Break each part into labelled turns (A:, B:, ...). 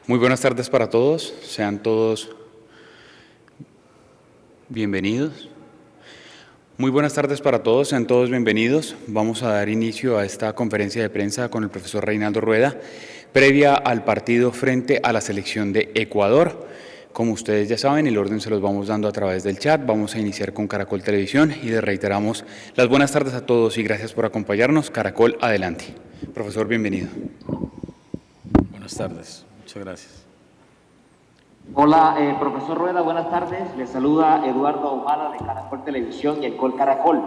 A: Muy buenas tardes para todos, sean todos bienvenidos. Muy buenas tardes para todos, sean todos bienvenidos. Vamos a dar inicio a esta conferencia de prensa con el profesor Reinaldo Rueda, previa al partido frente a la selección de Ecuador. Como ustedes ya saben, el orden se los vamos dando a través del chat. Vamos a iniciar con Caracol Televisión y les reiteramos las buenas tardes a todos y gracias por acompañarnos. Caracol, adelante. Profesor, bienvenido.
B: Buenas tardes, muchas gracias.
C: Hola, profesor Rueda, buenas tardes. Le saluda Eduardo Ahumada de Caracol Televisión y el Col Caracol.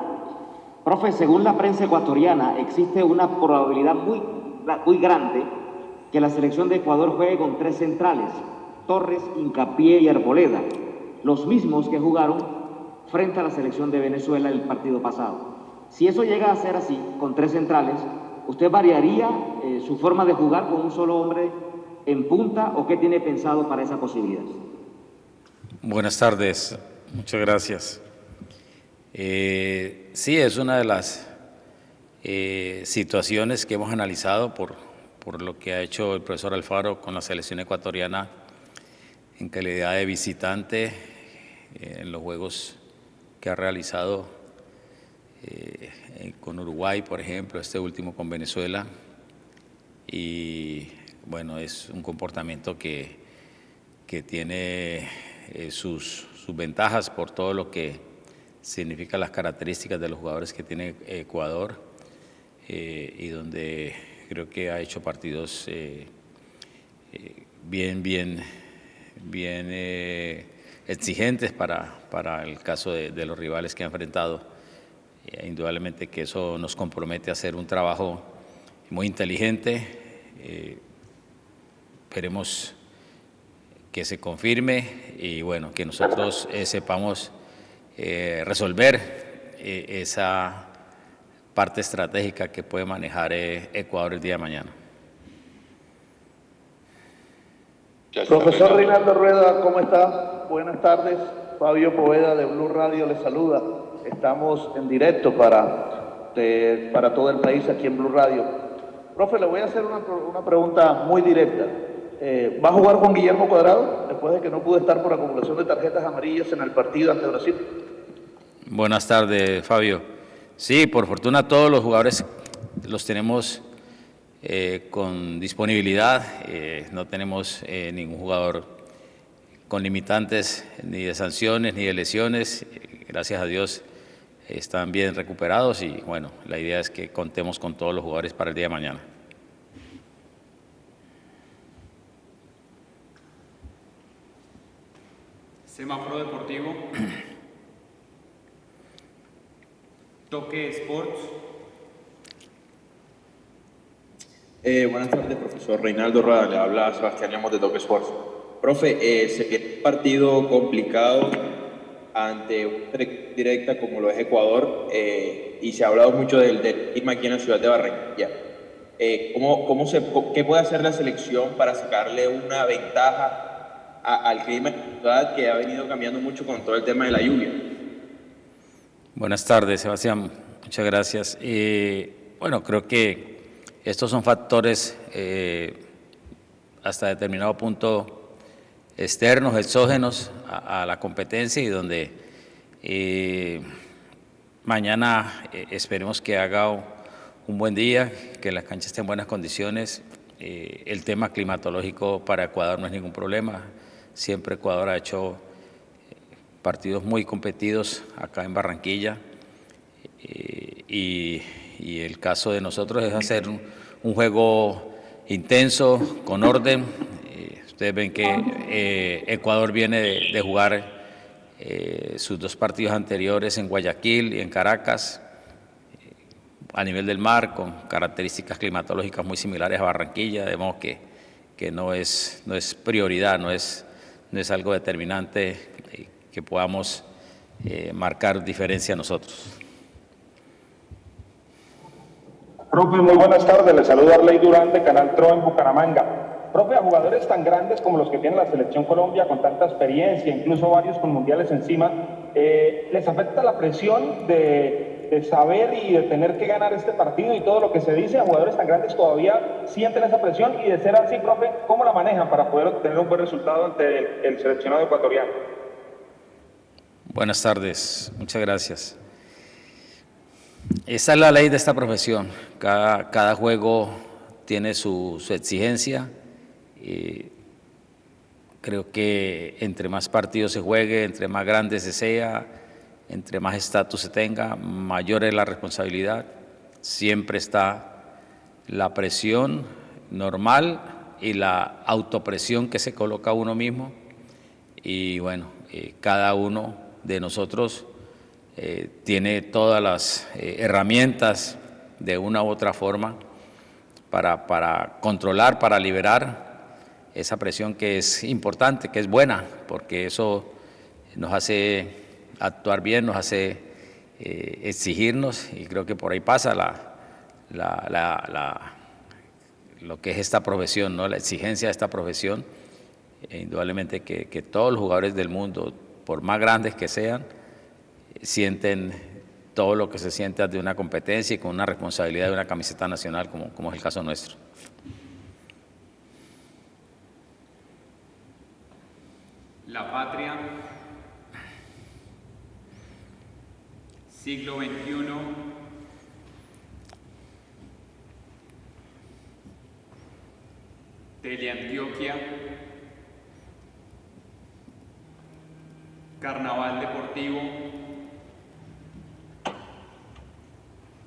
C: Profe, según la prensa ecuatoriana, existe una probabilidad muy grande que la selección de Ecuador juegue con 3 centrales, Torres, Hincapié y Arboleda, los mismos que jugaron frente a la selección de Venezuela el partido pasado. Si eso llega a ser así, con 3 centrales, ¿usted variaría su forma de jugar con un solo hombre en punta o qué tiene pensado para esa posibilidad?
B: Buenas tardes, muchas gracias. Sí, es una de las situaciones que hemos analizado por lo que ha hecho el profesor Alfaro con la selección ecuatoriana en calidad de visitante en los juegos que ha realizado con Uruguay, por ejemplo, este último con Venezuela. Y bueno, es un comportamiento que tiene sus ventajas por todo lo que significa las características de los jugadores que tiene Ecuador y donde creo que ha hecho partidos bien exigentes para el caso de los rivales que ha enfrentado. Indudablemente que eso nos compromete a hacer un trabajo muy inteligente. Esperemos que se confirme y bueno, que nosotros sepamos resolver esa parte estratégica que puede manejar Ecuador el día de mañana.
D: Profesor Reinaldo Rueda, ¿cómo está? Buenas tardes. Fabio Poveda de Blue Radio le saluda. Estamos en directo para todo el país aquí en Blue Radio. Profe, le voy a hacer una pregunta muy directa. ¿Va a jugar Juan Guillermo Cuadrado después de que no pudo estar por acumulación de tarjetas amarillas en el partido ante Brasil?
B: Buenas tardes, Fabio. Sí, por fortuna todos los jugadores los tenemos con disponibilidad. No tenemos ningún jugador con limitantes ni de sanciones ni de lesiones. Gracias a Dios están bien recuperados y bueno, la idea es que contemos con todos los jugadores para el día de mañana.
A: Semáforo Deportivo. Toque Sports.
E: Buenas tardes, profesor Reinaldo Rueda. Le habla Sebastián Llamos de Toque Sports. Profe, se viene un partido complicado ante una directa como lo es Ecuador y se ha hablado mucho del clima aquí en la ciudad de Barranquilla. ¿Qué puede hacer la selección para sacarle una ventaja al clima de la ciudad que ha venido cambiando mucho con todo el tema de la lluvia?
B: Buenas tardes, Sebastián. Muchas gracias. Bueno, creo que estos son factores hasta determinado punto externos, exógenos a la competencia y donde mañana esperemos que haga un buen día, que la cancha esté en buenas condiciones. El tema climatológico para Ecuador no es ningún problema. Siempre Ecuador ha hecho partidos muy competidos acá en Barranquilla y el caso de nosotros es hacer un juego intenso, con orden. Ustedes ven que Ecuador viene de jugar sus 2 partidos anteriores en Guayaquil y en Caracas, a nivel del mar, con características climatológicas muy similares a Barranquilla, de modo que no es prioridad, no es algo determinante que podamos marcar diferencia a nosotros.
F: Profe, muy buenas tardes. Le saluda Arley Durán de Canal TRO en Bucaramanga. Profe, a jugadores tan grandes como los que tiene la Selección Colombia, con tanta experiencia, incluso varios con mundiales encima, ¿les afecta la presión de de saber y de tener que ganar este partido y todo lo que se dice, a jugadores tan grandes todavía sienten esa presión? Y de ser así, profe, ¿cómo la manejan para poder obtener un buen resultado ante el seleccionado ecuatoriano?
B: Buenas tardes, muchas gracias. Esa es la ley de esta profesión. Cada juego tiene su exigencia. Creo que entre más partidos se juegue, entre más grande se sea, entre más estatus se tenga, mayor es la responsabilidad. Siempre está la presión normal y la autopresión que se coloca uno mismo. Y bueno, cada uno de nosotros tiene todas las herramientas de una u otra forma para controlar, para liberar esa presión que es importante, que es buena, porque eso nos hace actuar bien, nos hace exigirnos, y creo que por ahí pasa lo que es esta profesión, ¿no? La exigencia de esta profesión. Indudablemente que todos los jugadores del mundo, por más grandes que sean, sienten todo lo que se siente de una competencia y con una responsabilidad de una camiseta nacional, como es el caso nuestro.
A: La patria, siglo XXI, Teleantioquia, Carnaval Deportivo.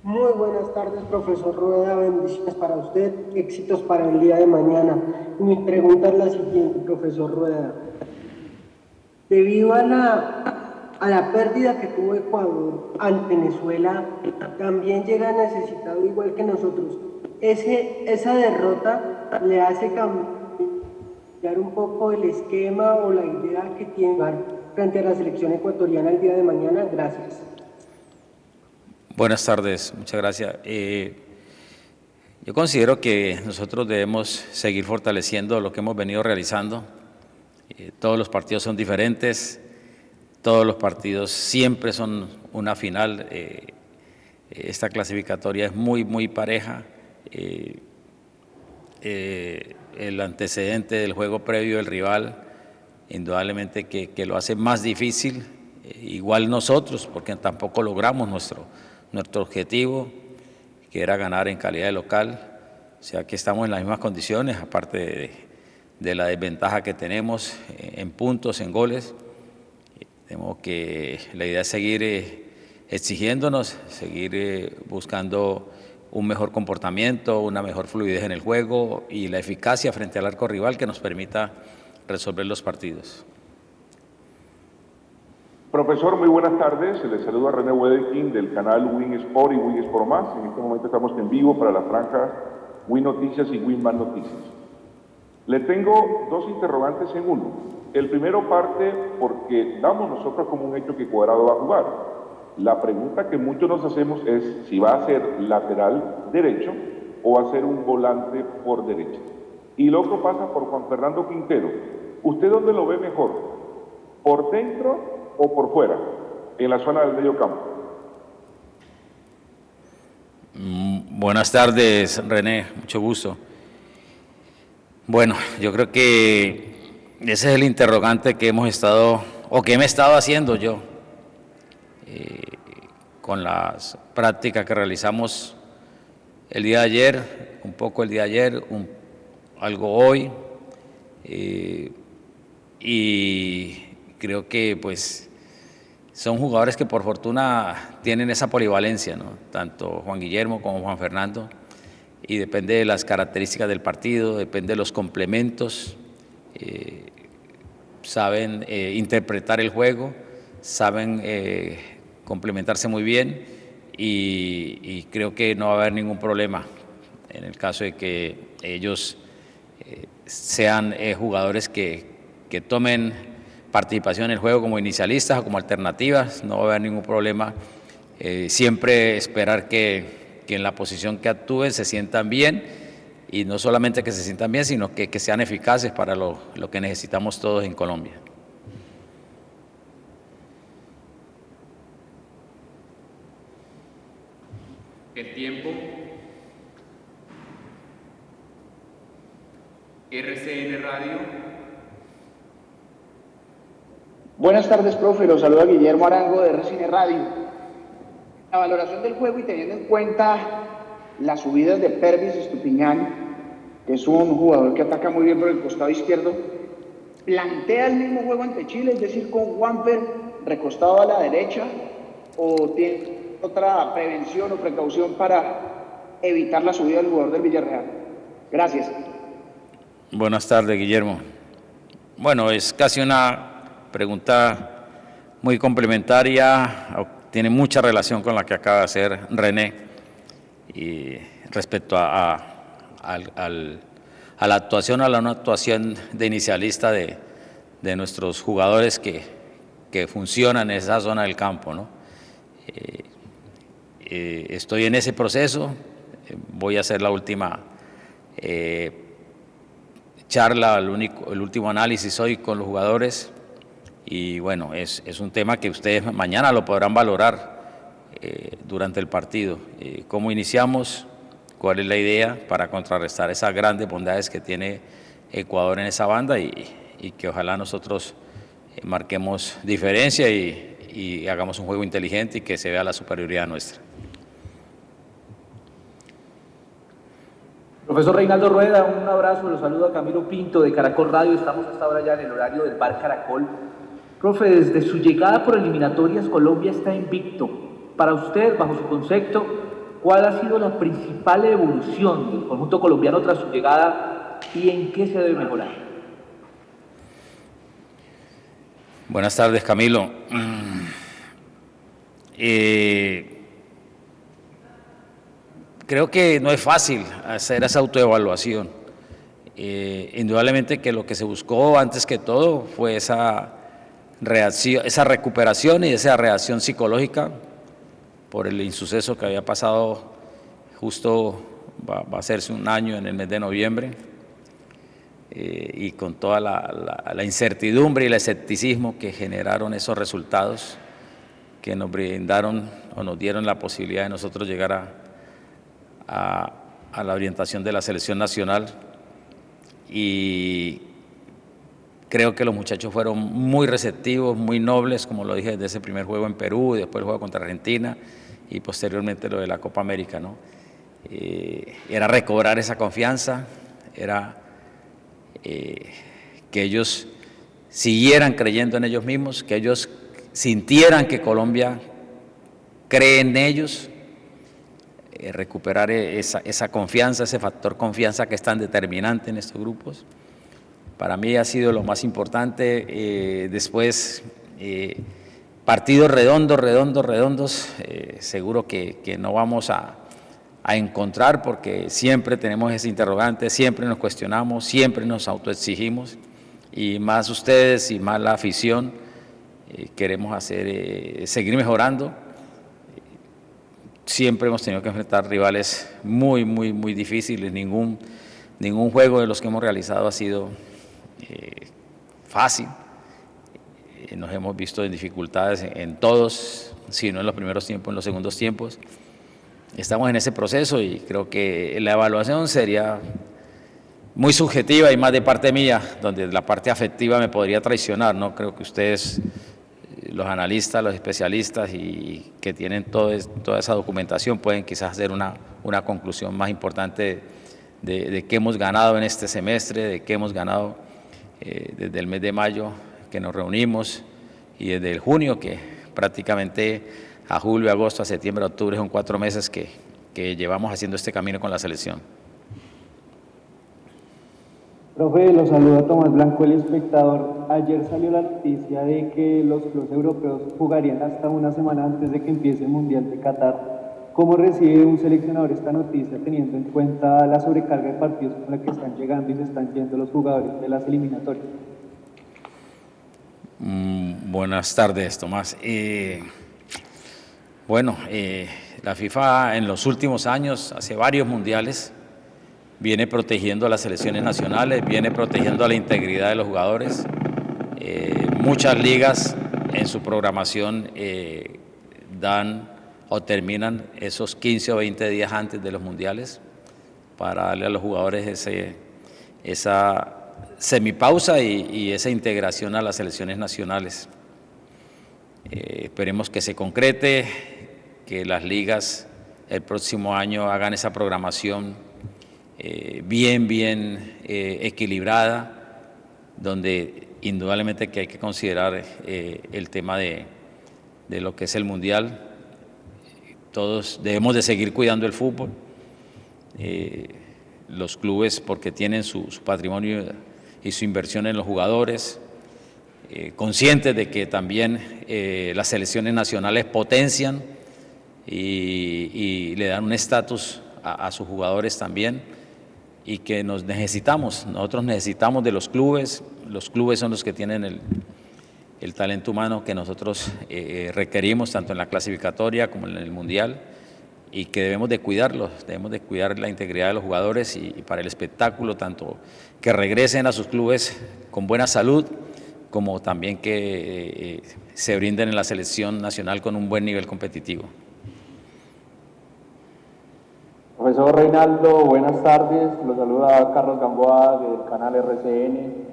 G: Muy buenas tardes, profesor Rueda, bendiciones para usted, éxitos para el día de mañana. Mi pregunta es la siguiente, profesor Rueda. Debido a la pérdida que tuvo Ecuador ante Venezuela, también llega necesitado igual que nosotros. ¿Esa derrota le hace cambiar un poco el esquema o la idea que tiene frente a la selección ecuatoriana el día de mañana? Gracias.
B: Buenas tardes, muchas gracias. Yo considero que nosotros debemos seguir fortaleciendo lo que hemos venido realizando. Todos los partidos son diferentes, todos los partidos siempre son una final. Esta clasificatoria es muy pareja. El antecedente del juego previo del rival, indudablemente que lo hace más difícil, igual nosotros, porque tampoco logramos nuestro objetivo, que era ganar en calidad de local. O sea que estamos en las mismas condiciones, aparte de la desventaja que tenemos en puntos, en goles. Tenemos que, la idea es seguir exigiéndonos, seguir buscando un mejor comportamiento, una mejor fluidez en el juego y la eficacia frente al arco rival que nos permita resolver los partidos.
H: Profesor, muy buenas tardes. Le saluda René Wedekind del canal Win Sport y Win Sport Más. En este momento estamos en vivo para las franjas Win Noticias y Win Más Noticias. Le tengo dos interrogantes en uno. El primero parte porque damos nosotros como un hecho que Cuadrado va a jugar. La pregunta que muchos nos hacemos es si va a ser lateral derecho o va a ser un volante por derecha. Y lo otro pasa por Juan Fernando Quintero. ¿Usted dónde lo ve mejor? ¿Por dentro o por fuera? En la zona del medio campo.
B: Buenas tardes, René, mucho gusto. Bueno, yo creo que ese es el interrogante que hemos estado, o que me he estado haciendo yo, con las prácticas que realizamos el día de ayer, un poco el día de ayer, algo hoy, y creo que pues son jugadores que por fortuna tienen esa polivalencia, ¿no? Tanto Juan Guillermo como Juan Fernando, y depende de las características del partido, depende de los complementos, saben interpretar el juego, saben complementarse muy bien, y creo que no va a haber ningún problema en el caso de que ellos sean jugadores que tomen participación en el juego como inicialistas o como alternativas. No va a haber ningún problema. Siempre esperar que en la posición que actúen se sientan bien, y no solamente que se sientan bien, sino que sean eficaces para lo que necesitamos todos en Colombia.
A: RCN Radio.
I: Buenas tardes, profe. Los saluda Guillermo Arango de RCN Radio. La valoración del juego y teniendo en cuenta las subidas de Pervis Estupiñán, que es un jugador que ataca muy bien por el costado izquierdo, ¿plantea el mismo juego ante Chile, es decir, con Juanfer recostado a la derecha, o tiene otra prevención o precaución para evitar la subida del jugador del Villarreal? Gracias.
B: Buenas tardes, Guillermo. Bueno, es casi una pregunta muy complementaria, tiene mucha relación con la que acaba de hacer René, y respecto a la actuación, a la no actuación de inicialista de nuestros jugadores que funcionan en esa zona del campo, ¿no? Estoy en ese proceso, voy a hacer la última charla, el último análisis hoy con los jugadores, y bueno, es un tema que ustedes mañana lo podrán valorar durante el partido. ¿Cómo iniciamos? ¿Cuál es la idea para contrarrestar esas grandes bondades que tiene Ecuador en esa banda y que ojalá nosotros marquemos diferencia y hagamos un juego inteligente y que se vea la superioridad nuestra?
J: Profesor Reinaldo Rueda, un abrazo, los saludo a Camilo Pinto de Caracol Radio. Estamos hasta ahora ya en el horario del Bar Caracol. Profe, desde su llegada por eliminatorias, Colombia está invicto. Para usted, bajo su concepto, ¿cuál ha sido la principal evolución del conjunto colombiano tras su llegada y en qué se debe mejorar?
B: Buenas tardes, Camilo. Creo que no es fácil hacer esa autoevaluación. Indudablemente que lo que se buscó antes que todo fue esa reacción, esa recuperación y esa reacción psicológica por el insuceso que había pasado justo, va a hacerse un año en el mes de noviembre, y con toda la incertidumbre y el escepticismo que generaron esos resultados que nos brindaron o nos dieron la posibilidad de nosotros llegar a la orientación de la selección nacional. Y creo que los muchachos fueron muy receptivos, muy nobles, como lo dije desde ese primer juego en Perú, y después el juego contra Argentina y posteriormente lo de la Copa América, ¿no? Era recobrar esa confianza, era que ellos siguieran creyendo en ellos mismos, que ellos sintieran que Colombia cree en ellos, recuperar esa confianza, ese factor confianza que es tan determinante en estos grupos. Para mí ha sido lo más importante. Después, partidos redondos, seguro que no vamos a encontrar, porque siempre tenemos ese interrogante, siempre nos cuestionamos, siempre nos autoexigimos, y más ustedes y más la afición queremos seguir mejorando. Siempre hemos tenido que enfrentar rivales muy difíciles. Ningún juego de los que hemos realizado ha sido fácil. Nos hemos visto en dificultades en todos, si no en los primeros tiempos, en los segundos tiempos. Estamos en ese proceso y creo que la evaluación sería muy subjetiva y más de parte mía, donde la parte afectiva me podría traicionar, ¿no? Creo que ustedes, los analistas, los especialistas y que tienen toda esa documentación, pueden quizás hacer una conclusión más importante de qué hemos ganado en este semestre, de qué hemos ganado desde el mes de mayo que nos reunimos, y desde el junio, que prácticamente a julio, agosto, a septiembre, a octubre son 4 meses que llevamos haciendo este camino con la selección.
J: Profe, los saluda Tomás Blanco, El Espectador. Ayer salió la noticia de que los clubes europeos jugarían hasta una semana antes de que empiece el Mundial de Qatar. ¿Cómo recibe un seleccionador esta noticia, teniendo en cuenta la sobrecarga de partidos con la que están llegando y se están yendo los jugadores de las eliminatorias?
B: Buenas tardes, Tomás. La FIFA en los últimos años, hace varios mundiales, viene protegiendo a las selecciones nacionales, viene protegiendo a la integridad de los jugadores. Muchas ligas en su programación dan o terminan esos 15 o 20 días antes de los mundiales para darle a los jugadores esa semipausa y esa integración a las selecciones nacionales. Esperemos que se concrete, que las ligas el próximo año hagan esa programación bien equilibrada, donde indudablemente que hay que considerar el tema de lo que es el Mundial. Todos debemos de seguir cuidando el fútbol, los clubes porque tienen su patrimonio y su inversión en los jugadores, conscientes de que también las selecciones nacionales potencian y le dan un estatus a sus jugadores también, y que nosotros necesitamos de los clubes son los que tienen el talento humano que nosotros requerimos tanto en la clasificatoria como en el Mundial, y que debemos de cuidarlos, debemos de cuidar la integridad de los jugadores y para el espectáculo, tanto que regresen a sus clubes con buena salud, como también que se brinden en la selección nacional con un buen nivel competitivo.
K: Profesor Reinaldo, buenas tardes. Lo saluda Carlos Gamboa del canal RCN.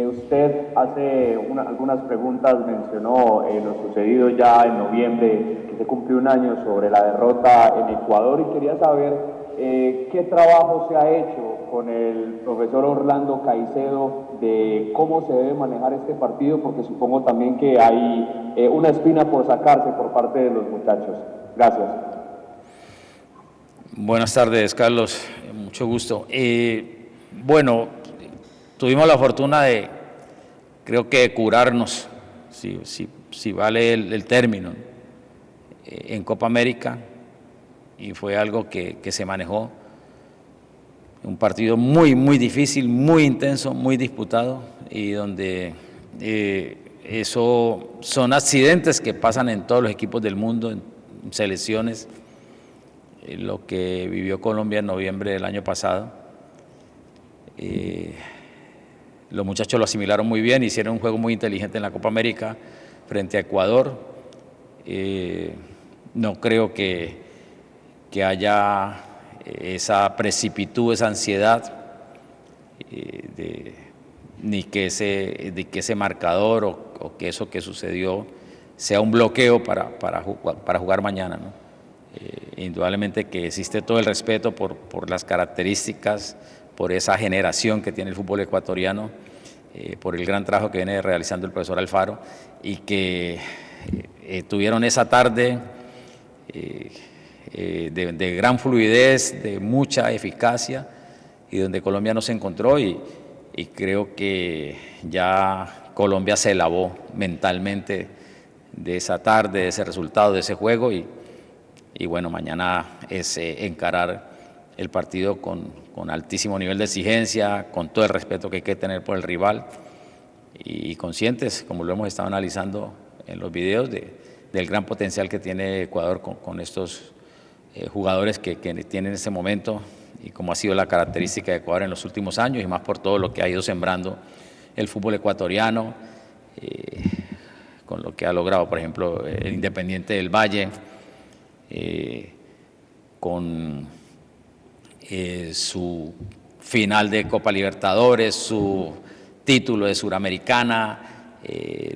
K: Usted hace algunas preguntas mencionó lo sucedido ya en noviembre, que se cumplió un año sobre la derrota en Ecuador, y quería saber qué trabajo se ha hecho con el profesor Orlando Caicedo de cómo se debe manejar este partido, porque supongo también que hay una espina por sacarse por parte de los muchachos. Gracias.
B: Buenas tardes, Carlos, mucho gusto. Bueno, tuvimos la fortuna de, creo que, curarnos, si vale el término, en Copa América, y fue algo que se manejó. Un partido muy difícil, muy intenso, muy disputado, y donde eso son accidentes que pasan en todos los equipos del mundo, en selecciones. Lo que vivió Colombia en noviembre del año pasado. Los muchachos lo asimilaron muy bien, hicieron un juego muy inteligente en la Copa América frente a Ecuador. No creo que haya esa precipitud, esa ansiedad, ni que ese marcador o que eso que sucedió sea un bloqueo para jugar mañana, ¿no? Indudablemente que existe todo el respeto por las características, por esa generación que tiene el fútbol ecuatoriano, por el gran trabajo que viene realizando el profesor Alfaro, y que tuvieron esa tarde de gran fluidez, de mucha eficacia, y donde Colombia no se encontró, y creo que ya Colombia se lavó mentalmente de esa tarde, de ese resultado, de ese juego, y bueno, mañana es encarar el partido con altísimo nivel de exigencia, con todo el respeto que hay que tener por el rival, y conscientes, como lo hemos estado analizando en los videos, del gran potencial que tiene Ecuador con estos jugadores que tienen en este momento, y como ha sido la característica de Ecuador en los últimos años, y más por todo lo que ha ido sembrando el fútbol ecuatoriano, con lo que ha logrado, por ejemplo, el Independiente del Valle, con su final de Copa Libertadores, su título de Suramericana,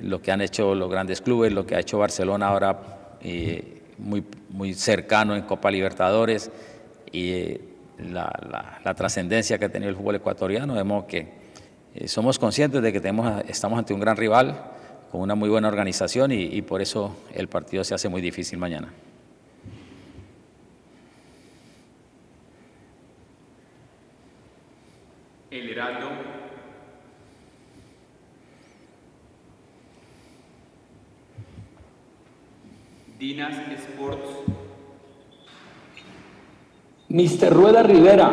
B: lo que han hecho los grandes clubes, lo que ha hecho Barcelona ahora muy cercano en Copa Libertadores, y la trascendencia que ha tenido el fútbol ecuatoriano. De modo que somos conscientes de que estamos ante un gran rival con una muy buena organización, y por eso el partido se hace muy difícil mañana.
A: El Heraldo. Dinas Sports.
L: Mr. Rueda Rivera,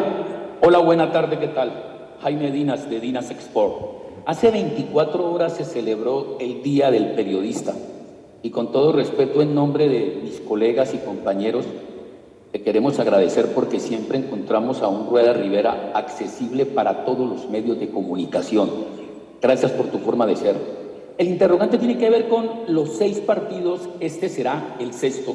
L: hola, buena tarde, ¿qué tal? Jaime Dinas, de Dinas Export. Hace 24 horas se celebró el Día del Periodista, y con todo respeto, en nombre de mis colegas y compañeros, te queremos agradecer porque siempre encontramos a un Rueda Rivera accesible para todos los medios de comunicación. Gracias por tu forma de ser. El interrogante tiene que ver con los 6 partidos, este será el 6º,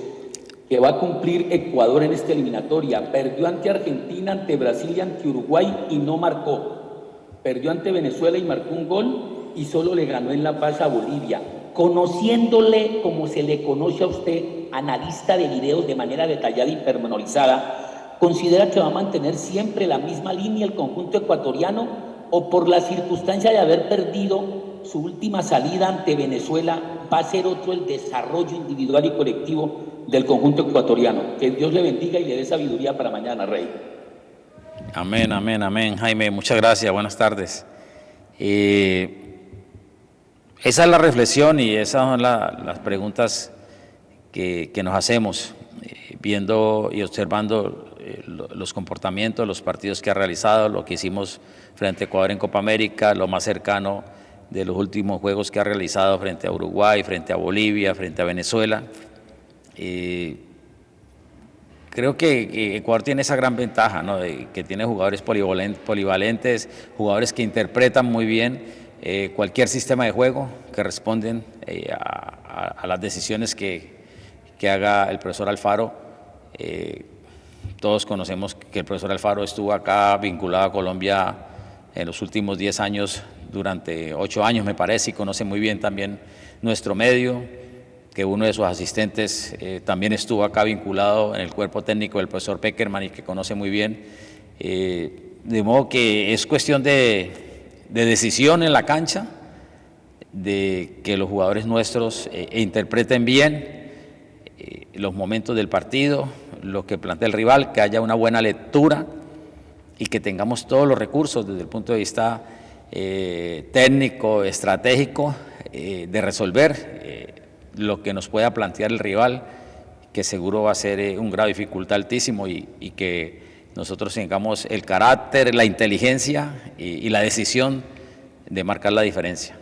L: que va a cumplir Ecuador en esta eliminatoria. Perdió ante Argentina, ante Brasil y ante Uruguay, y no marcó. perdió ante Venezuela y marcó un gol y solo le ganó en La Paz a Bolivia. Conociéndole como se le conoce a usted, analista de videos de manera detallada y pormenorizada, ¿considera que va a mantener siempre la misma línea el conjunto ecuatoriano o por la circunstancia de haber perdido su última salida ante Venezuela va a ser otro el desarrollo individual y colectivo del conjunto ecuatoriano? Que Dios le bendiga y le dé sabiduría para mañana, Rey.
B: Amén, amén, amén. Jaime, muchas gracias, buenas tardes. Esa es la reflexión y esas son las preguntas que nos hacemos, viendo y observando los comportamientos, los partidos que ha realizado, lo que hicimos frente a Ecuador en Copa América, lo más cercano de los últimos juegos que ha realizado frente a Uruguay, frente a Bolivia, frente a Venezuela. Creo que Ecuador tiene esa gran ventaja, ¿no? De que tiene jugadores polivalentes, jugadores que interpretan muy bien cualquier sistema de juego, que responden a las decisiones que haga el profesor Alfaro. Todos conocemos que el profesor Alfaro estuvo acá vinculado a Colombia en los últimos 10 años, durante 8 años me parece, y conoce muy bien también nuestro medio, que uno de sus asistentes también estuvo acá vinculado en el cuerpo técnico del profesor Peckerman y que conoce muy bien. De modo que es cuestión de decisión en la cancha, de que los jugadores nuestros interpreten bien los momentos del partido, lo que plantea el rival, que haya una buena lectura y que tengamos todos los recursos desde el punto de vista técnico, estratégico, de resolver lo que nos pueda plantear el rival, que seguro va a ser un grado de dificultad altísimo y que nosotros tengamos el carácter, la inteligencia y la decisión de marcar la diferencia.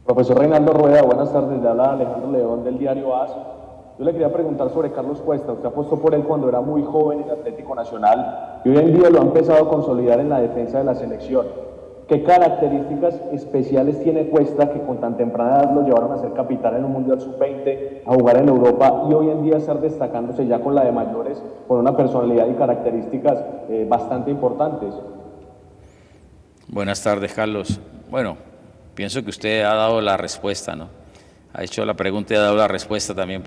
K: Profesor Reinaldo Rueda, buenas tardes, le habla Alejandro León del diario AS. Yo le quería preguntar sobre Carlos Cuesta. Usted apostó por él cuando era muy joven en Atlético Nacional y hoy en día lo ha empezado a consolidar en la defensa de la selección. ¿Qué características especiales tiene Cuesta que con tan temprana edad lo llevaron a ser capitán en un Mundial Sub-20, a jugar en Europa y hoy en día estar destacándose ya con la de mayores, con una personalidad y características bastante importantes?
B: Buenas tardes, Carlos. Bueno, pienso que usted ha dado la respuesta, ¿no? Ha hecho la pregunta y ha dado la respuesta también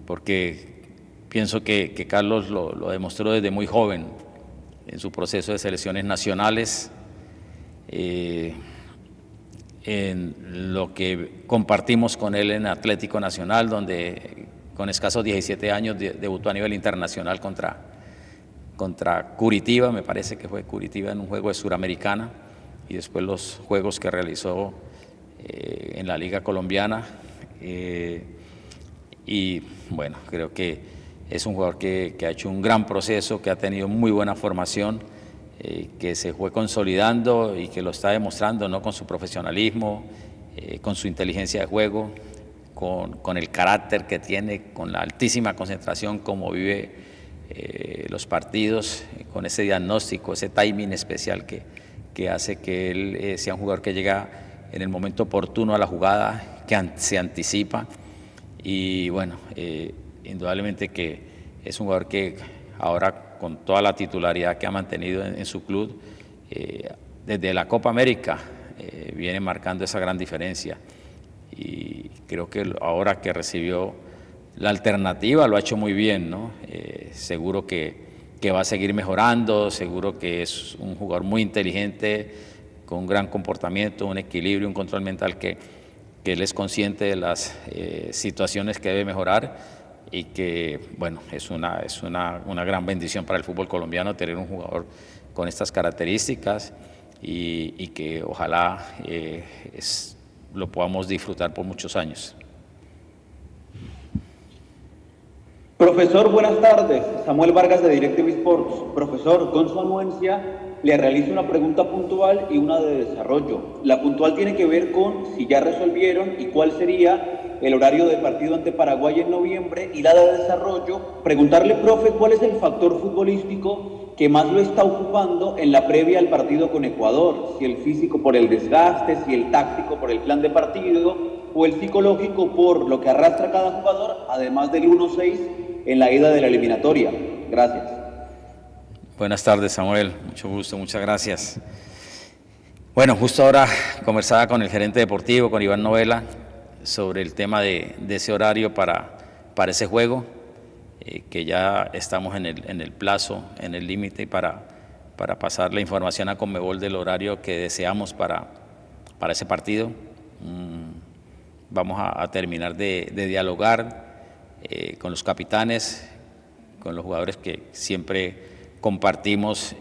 B: porque pienso que Carlos lo demostró desde muy joven en su proceso de selecciones nacionales, en lo que compartimos con él en Atlético Nacional, donde con escasos 17 años debutó a nivel internacional contra Curitiba, me parece que fue Curitiba en un juego de Suramericana, y después los juegos que realizó en la Liga Colombiana. Y bueno, creo que es un jugador que ha hecho un gran proceso, que ha tenido muy buena formación, que se fue consolidando y que lo está demostrando, ¿no? Con su profesionalismo, con su inteligencia de juego, con el carácter que tiene, con la altísima concentración, como vive los partidos, con ese diagnóstico, ese timing especial que hace que él sea un jugador que llega en el momento oportuno a la jugada, que se anticipa. Y bueno, indudablemente que es un jugador que ahora, con toda la titularidad que ha mantenido en su club, desde la Copa América viene marcando esa gran diferencia. Y creo que ahora que recibió la alternativa lo ha hecho muy bien, ¿no? Seguro que va a seguir mejorando, seguro que es un jugador muy inteligente, con un gran comportamiento, un equilibrio, un control mental que él es consciente de las situaciones que debe mejorar, y que, bueno, es una gran bendición para el fútbol colombiano tener un jugador con estas características y que ojalá lo podamos disfrutar por muchos años.
M: Profesor, buenas tardes. Samuel Vargas de DirecTV Sports. Profesor, con su anuencia le realizo una pregunta puntual y una de desarrollo. La puntual tiene que ver con si ya resolvieron y cuál sería el horario del partido ante Paraguay en noviembre, y la de desarrollo, preguntarle, profe, cuál es el factor futbolístico que más lo está ocupando en la previa al partido con Ecuador, si el físico por el desgaste, si el táctico por el plan de partido o el psicológico por lo que arrastra cada jugador, además del 1-6 en la ida de la eliminatoria. Gracias.
B: Buenas tardes, Samuel. Mucho gusto, muchas gracias. Bueno, justo ahora conversaba con el gerente deportivo, con Iván Novela, sobre el tema de ese horario para ese juego, que ya estamos en el plazo, en el límite para pasar la información a Conmebol del horario que deseamos para ese partido. Vamos a terminar de dialogar con los capitanes, con los jugadores que siempre compartimos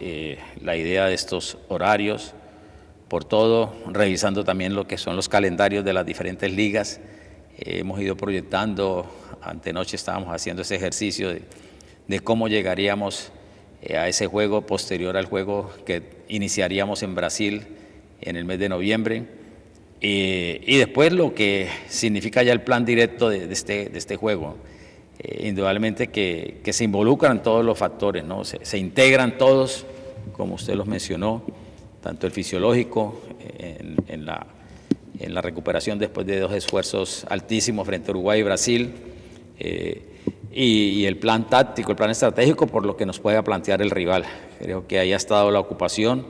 B: la idea de estos horarios, por todo, revisando también lo que son los calendarios de las diferentes ligas. Hemos ido proyectando, antenoche estábamos haciendo ese ejercicio de cómo llegaríamos a ese juego posterior al juego que iniciaríamos en Brasil en el mes de noviembre, y después lo que significa ya el plan directo de este juego. Indudablemente que se involucran todos los factores, ¿no? Se integran todos, como usted los mencionó, tanto el fisiológico en la recuperación después de 2 esfuerzos altísimos frente a Uruguay y Brasil, y el plan táctico, el plan estratégico por lo que nos pueda plantear el rival. Creo que ahí ha estado la ocupación,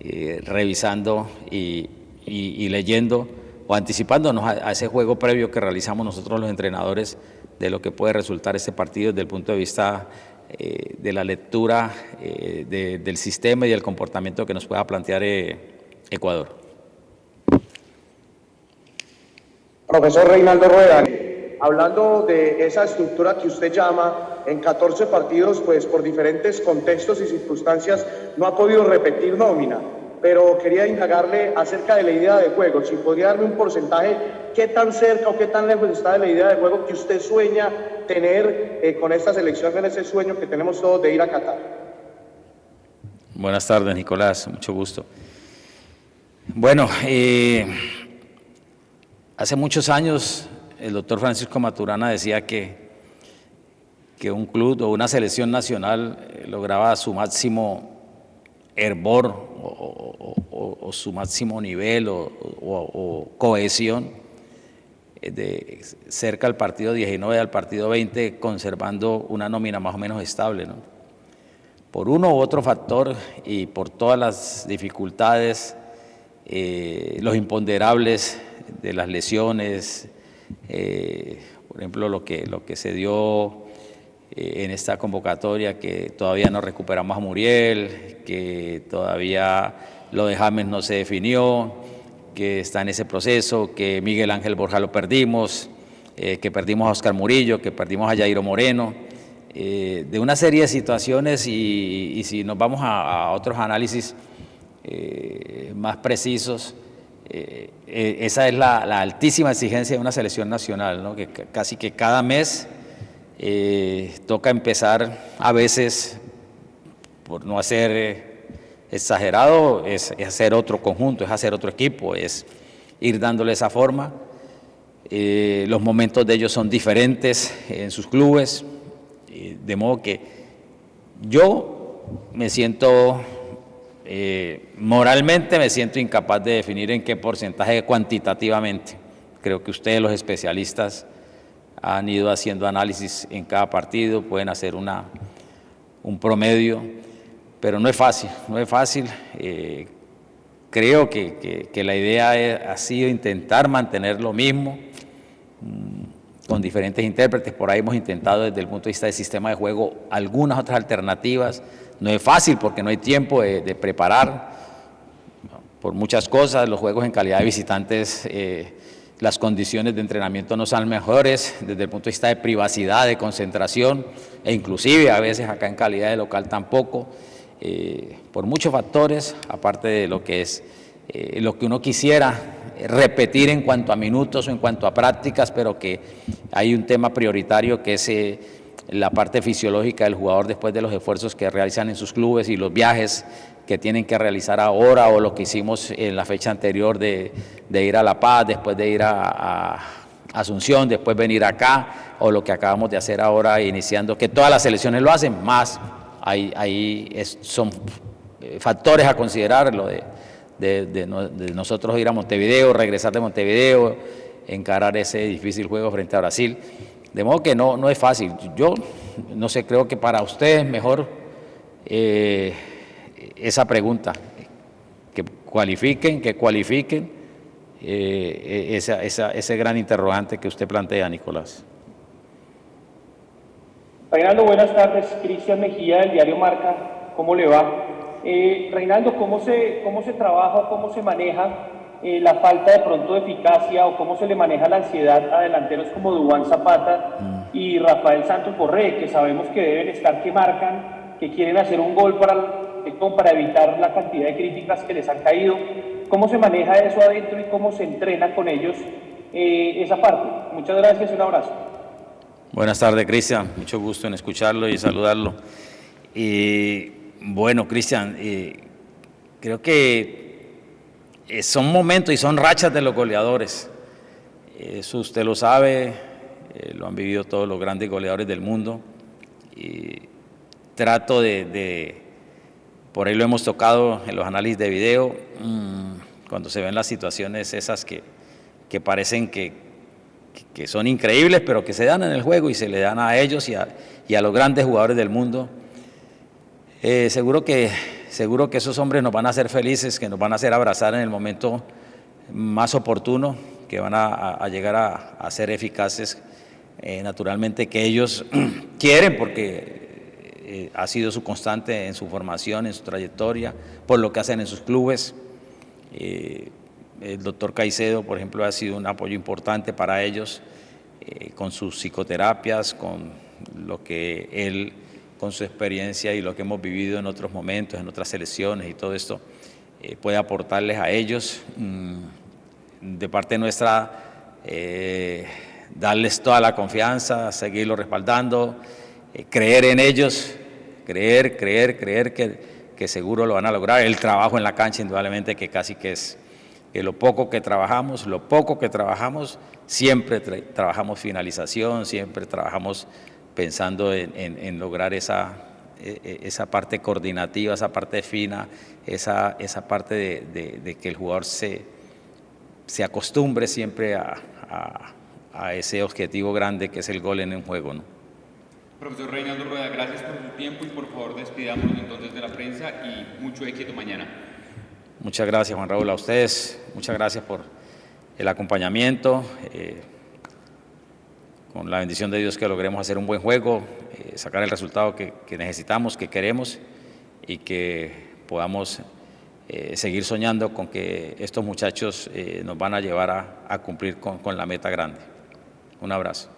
B: revisando y leyendo o anticipándonos a ese juego previo que realizamos nosotros los entrenadores de lo que puede resultar este partido desde el punto de vista de la lectura del sistema y del comportamiento que nos pueda plantear Ecuador.
N: Profesor Reinaldo Rueda, hablando de esa estructura que usted llama, en 14 partidos, pues por diferentes contextos y circunstancias no ha podido repetir nómina, pero quería indagarle acerca de la idea de juego, si podría darme un porcentaje, qué tan cerca o qué tan lejos está de la idea de juego que usted sueña tener con esta selección, en ese sueño que tenemos todos de ir a Qatar.
B: Buenas tardes, Nicolás, mucho gusto. Bueno, hace muchos años el doctor Francisco Maturana decía que un club o una selección nacional lograba su máximo hervor o su máximo nivel o cohesión de cerca al partido 19 al partido 20, conservando una nómina más o menos estable, ¿no? Por uno u otro factor y por todas las dificultades, los imponderables de las lesiones, por ejemplo lo que se dio en esta convocatoria, que todavía no recuperamos a Muriel, que todavía lo de James no se definió, que está en ese proceso, que Miguel Ángel Borja lo perdimos, que perdimos a Oscar Murillo, que perdimos a Jairo Moreno, de una serie de situaciones, y si nos vamos a otros análisis más precisos, esa es la altísima exigencia de una selección nacional, ¿no? Que casi que cada mes toca empezar, a veces, por no hacer exagerado, es hacer otro conjunto, es hacer otro equipo, es ir dándole esa forma. Los momentos de ellos son diferentes en sus clubes, de modo que yo me siento, moralmente me siento incapaz de definir en qué porcentaje cuantitativamente. Creo que ustedes, los especialistas, han ido haciendo análisis en cada partido, pueden hacer un promedio, pero no es fácil, no es fácil. Creo que la idea ha sido intentar mantener lo mismo, con diferentes intérpretes. Por ahí hemos intentado desde el punto de vista del sistema de juego algunas otras alternativas. No es fácil porque no hay tiempo de preparar por muchas cosas. Los juegos en calidad de visitantes, las condiciones de entrenamiento no son mejores desde el punto de vista de privacidad, de concentración, e inclusive a veces acá en calidad de local tampoco, por muchos factores, aparte de lo que es lo que uno quisiera repetir en cuanto a minutos o en cuanto a prácticas, pero que hay un tema prioritario que es la parte fisiológica del jugador después de los esfuerzos que realizan en sus clubes y los viajes que tienen que realizar ahora, o lo que hicimos en la fecha anterior de ir a La Paz, después de ir a Asunción, después venir acá, o lo que acabamos de hacer ahora iniciando, que todas las selecciones lo hacen, más son factores a considerar, lo de nosotros ir a Montevideo, regresar de Montevideo, encarar ese difícil juego frente a Brasil. De modo que no es fácil. Yo no sé, creo que para ustedes mejor esa pregunta, que cualifiquen ese gran interrogante que usted plantea, Nicolás.
O: Reinaldo, buenas tardes. Cristian Mejía del diario Marca, ¿cómo le va? Reinaldo, ¿cómo se trabaja o cómo se maneja la falta de pronto de eficacia o cómo se le maneja la ansiedad a delanteros como Duván Zapata y Rafael Santos Borré, que sabemos que deben estar, que marcan, que quieren hacer un gol para evitar la cantidad de críticas que les han caído? ¿Cómo se maneja eso adentro y cómo se entrena con ellos esa parte? Muchas gracias, un abrazo.
B: Buenas tardes, Cristian. Mucho gusto en escucharlo y saludarlo. Bueno, Cristian, creo que son momentos y son rachas de los goleadores. Eso usted lo sabe, lo han vivido todos los grandes goleadores del mundo. Y trato por ahí lo hemos tocado en los análisis de video, cuando se ven las situaciones esas que parecen que son increíbles, pero que se dan en el juego y se le dan a ellos y a los grandes jugadores del mundo. Seguro que esos hombres nos van a hacer felices, que nos van a hacer abrazar en el momento más oportuno, que van a llegar a ser eficaces, naturalmente que ellos quieren, porque ha sido su constante en su formación, en su trayectoria, por lo que hacen en sus clubes. El doctor Caicedo, por ejemplo, ha sido un apoyo importante para ellos, con sus psicoterapias, con lo que él, con su experiencia y lo que hemos vivido en otros momentos, en otras selecciones y todo esto, puede aportarles a ellos. De parte nuestra, darles toda la confianza, seguirlos respaldando, creer en ellos, creer que seguro lo van a lograr. El trabajo en la cancha, indudablemente, que casi que es que lo poco que trabajamos, siempre trabajamos finalización, siempre trabajamos pensando en lograr esa parte coordinativa, esa parte fina, esa parte de que el jugador se acostumbre siempre a ese objetivo grande que es el gol en un juego, ¿no?
A: Profesor Reinaldo Rueda, gracias por su tiempo y por favor despidámonos entonces de la prensa y mucho éxito mañana.
B: Muchas gracias, Juan Raúl, a ustedes. Muchas gracias por el acompañamiento. Con la bendición de Dios que logremos hacer un buen juego, sacar el resultado que necesitamos, que queremos y que podamos seguir soñando con que estos muchachos nos van a llevar a cumplir con la meta grande. Un abrazo.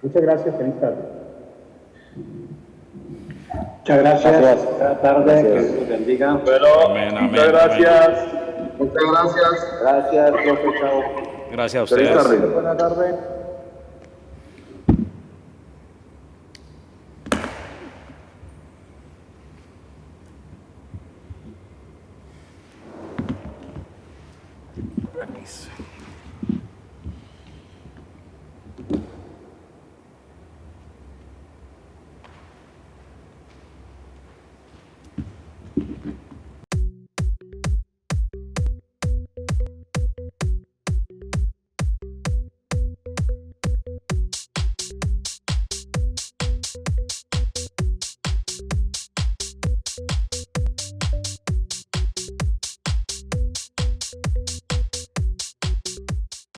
K: Muchas gracias, feliz tarde.
N: Muchas gracias.
K: Buenas tardes, que Dios bendiga.
H: Bueno, muchas gracias. Muchas gracias.
K: Gracias, profe, chao.
B: Gracias a ustedes.
H: Feliz tarde.
N: Buenas tardes.